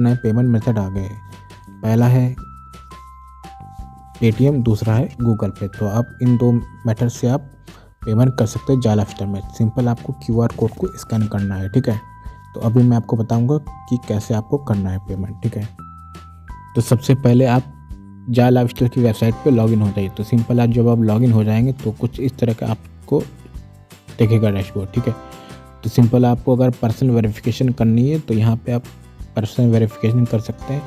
नए payment method आ गए। पहला है पेटीएम, दूसरा है गूगल पे। तो आप इन दो मेथड से आप पेमेंट कर सकते हैं जाला फिस्टर में। सिंपल आपको क्यूआर कोड को स्कैन करना है, ठीक है। तो अभी मैं आपको बताऊंगा कि कैसे आपको करना है पेमेंट, ठीक है। तो सबसे पहले आप जाला फिस्टर की वेबसाइट पे लॉगिन हो जाइए। तो सिंपल आज जब आप लॉगिन हो जाएंगे तो कुछ इस तरह का आपको दिखेगा डैशबोर्ड, ठीक है। तो सिंपल आपको अगर पर्सनल वेरिफिकेशन करनी है तो यहाँ पे आप पर्सनल वेरिफिकेशन कर सकते हैं,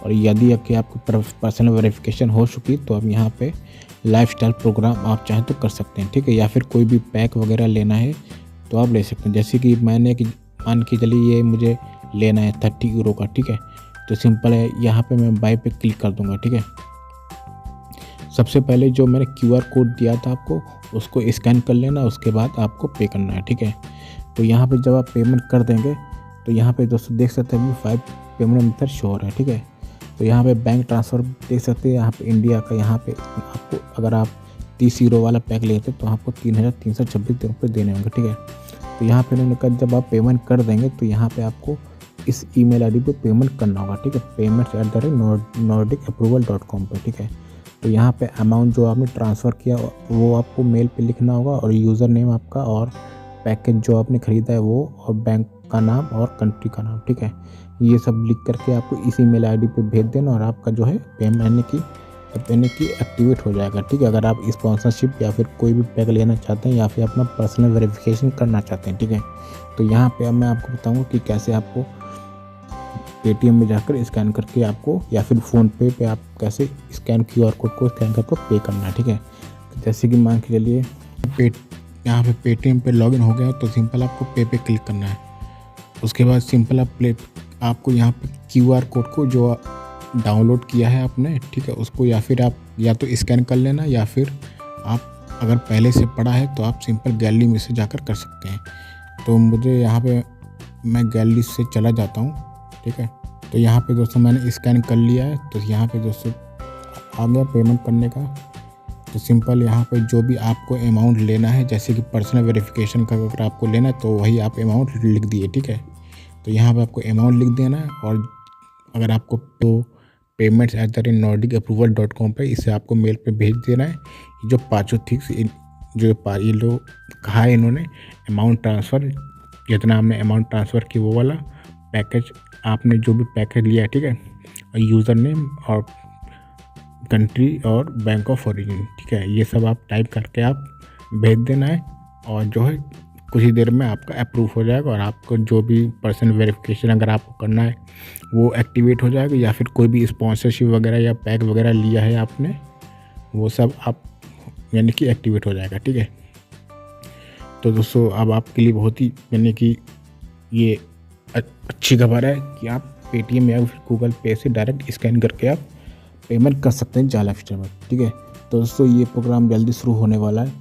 और यदि कि आपको पर्सनल वेरिफिकेशन हो चुकी तो आप यहाँ पे लाइफस्टाइल प्रोग्राम आप चाहें तो कर सकते हैं, ठीक है। या फिर कोई भी पैक वगैरह लेना है तो आप ले सकते हैं। जैसे कि मैंने कि मान के चलिए ये मुझे लेना है 30 यूरो का, ठीक है। तो सिंपल है, यहाँ पे मैं बाय पे क्लिक कर दूँगा, ठीक है। सबसे पहले जो मैंने क्यूआर कोड दिया था आपको उसको स्कैन कर लेना, उसके बाद आपको पे करना है, ठीक है। तो यहाँ पे जब आप पेमेंट कर देंगे तो यहाँ पे दोस्तों देख सकते हैं 5 पेमेंट मेथड शो हो रहा है, ठीक है। तो यहाँ पे बैंक ट्रांसफ़र देख सकते हैं, यहाँ पे इंडिया का, यहाँ पे आपको अगर आप 30 यूरो वाला पैक लेते तो आपको 3,326 रुपये देने होंगे, ठीक है। तो यहाँ पे उन्होंने कहा जब आप पेमेंट कर देंगे तो यहाँ पे आपको इस ईमेल आईडी पे पेमेंट करना होगा, ठीक है। payments@nordicaapproval.com पे, ठीक है। तो यहाँ पे अमाउंट जो आपने ट्रांसफ़र किया वो आपको मेल पे लिखना होगा, और यूज़र नेम आपका, और पैकेज जो आपने ख़रीदा है वो, और बैंक का नाम और कंट्री का नाम, ठीक है। ये सब लिख करके आपको इस ईमेल आईडी पे भेज देना, और आपका जो है पेमेंट की एक्टिवेट हो जाएगा, ठीक है। अगर आप स्पॉन्सरशिप या फिर कोई भी पैक लेना चाहते हैं या फिर अपना पर्सनल वेरिफिकेशन करना चाहते हैं, ठीक है। तो यहाँ पे अब मैं आपको बताऊँगा कि कैसे आपको पेटीएम में जाकर स्कैन करके आपको, या फिर फ़ोनपे पे आप कैसे क्यूआर कोड को स्कैन करके पे करना है, ठीक है। तो जैसे कि मान के चलिए यहाँ पे पेटीएम पे लॉगिन हो गया तो सिंपल आपको पे क्लिक करना है। उसके बाद सिंपल आपको यहाँ पे क्यूआर कोड को जो डाउनलोड किया है आपने, ठीक है, उसको या फिर आप या तो स्कैन कर लेना, या फिर आप अगर पहले से पड़ा है तो आप सिंपल गैलरी में से जाकर कर सकते हैं। तो मुझे यहाँ पे मैं गैलरी से चला जाता हूँ, ठीक है। तो यहाँ पे दोस्तों मैंने स्कैन कर लिया है। तो यहाँ पे दोस्तों आ गया पेमेंट करने का। तो सिंपल यहाँ पे जो भी आपको अमाउंट लेना है, जैसे कि पर्सनल वेरिफिकेशन का अगर आपको लेना है तो वही आप अमाउंट लिख दिए, ठीक है। तो यहाँ पे आपको अमाउंट लिख देना है, और अगर आपको तो payments@nordicaapproval.com पे इसे आपको मेल पे भेज देना है। जो पाँचों थिंग्स जो ये लोग कहा है इन्होंने, अमाउंट ट्रांसफ़र, जितना आपने अमाउंट ट्रांसफ़र की वो वाला पैकेज, आपने जो भी पैकेज लिया है, ठीक है, और यूज़र नेम और कंट्री और बैंक ऑफ ओरिजिन, ठीक है, ये सब आप टाइप करके आप भेज देना है, और जो है कुछ ही देर में आपका अप्रूव हो जाएगा, और आपको जो भी पर्सनल वेरिफिकेशन अगर आपको करना है वो एक्टिवेट हो जाएगा, या फिर कोई भी स्पॉन्सरशिप वगैरह या पैक वगैरह लिया है आपने वो सब आप यानी कि एक्टिवेट हो जाएगा, ठीक है। तो दोस्तों अब आपके लिए बहुत ही यानी कि ये अच्छी खबर है कि आप पेटीएम या फिर गूगल पे से डायरेक्ट स्कैन करके आप पेमेंट कर सकते हैं जाला फिस्टर में, ठीक है। तो दोस्तों ये प्रोग्राम जल्दी शुरू होने वाला है,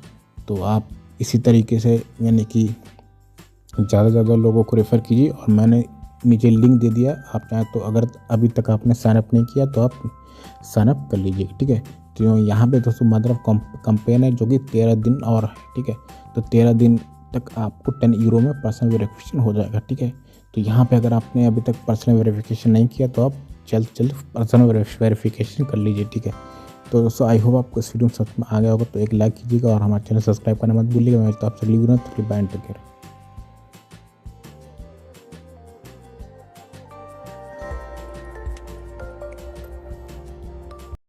तो आप इसी तरीके से यानी कि ज़्यादा से ज़्यादा लोगों को रेफ़र कीजिए, और मैंने नीचे लिंक दे दिया, आप चाहें तो अगर अभी तक आपने साइनअप नहीं किया तो आप साइनअप कर लीजिए, ठीक है। तो यहाँ पे दोस्तों मदर ऑफ कैंपेन है जो कि 13 दिन और है, ठीक है। तो 13 दिन तक आपको 10 यूरो में पर्सनल वेरिफिकेशन हो जाएगा, ठीक है। तो यहाँ पे अगर आपने अभी तक पर्सनल वेरिफिकेशन नहीं किया तो आप जल्द पर्सनल वेरिफिकेशन कर लीजिए, ठीक है। तो दोस्तों आई होप आपको इस वीडियो में समझ में आ गया होगा। तो एक लाइक कीजिएगा और हमारे चैनल सब्सक्राइब करना मत भूलिएगा। मैं तो आपसे बाय, टेक केयर।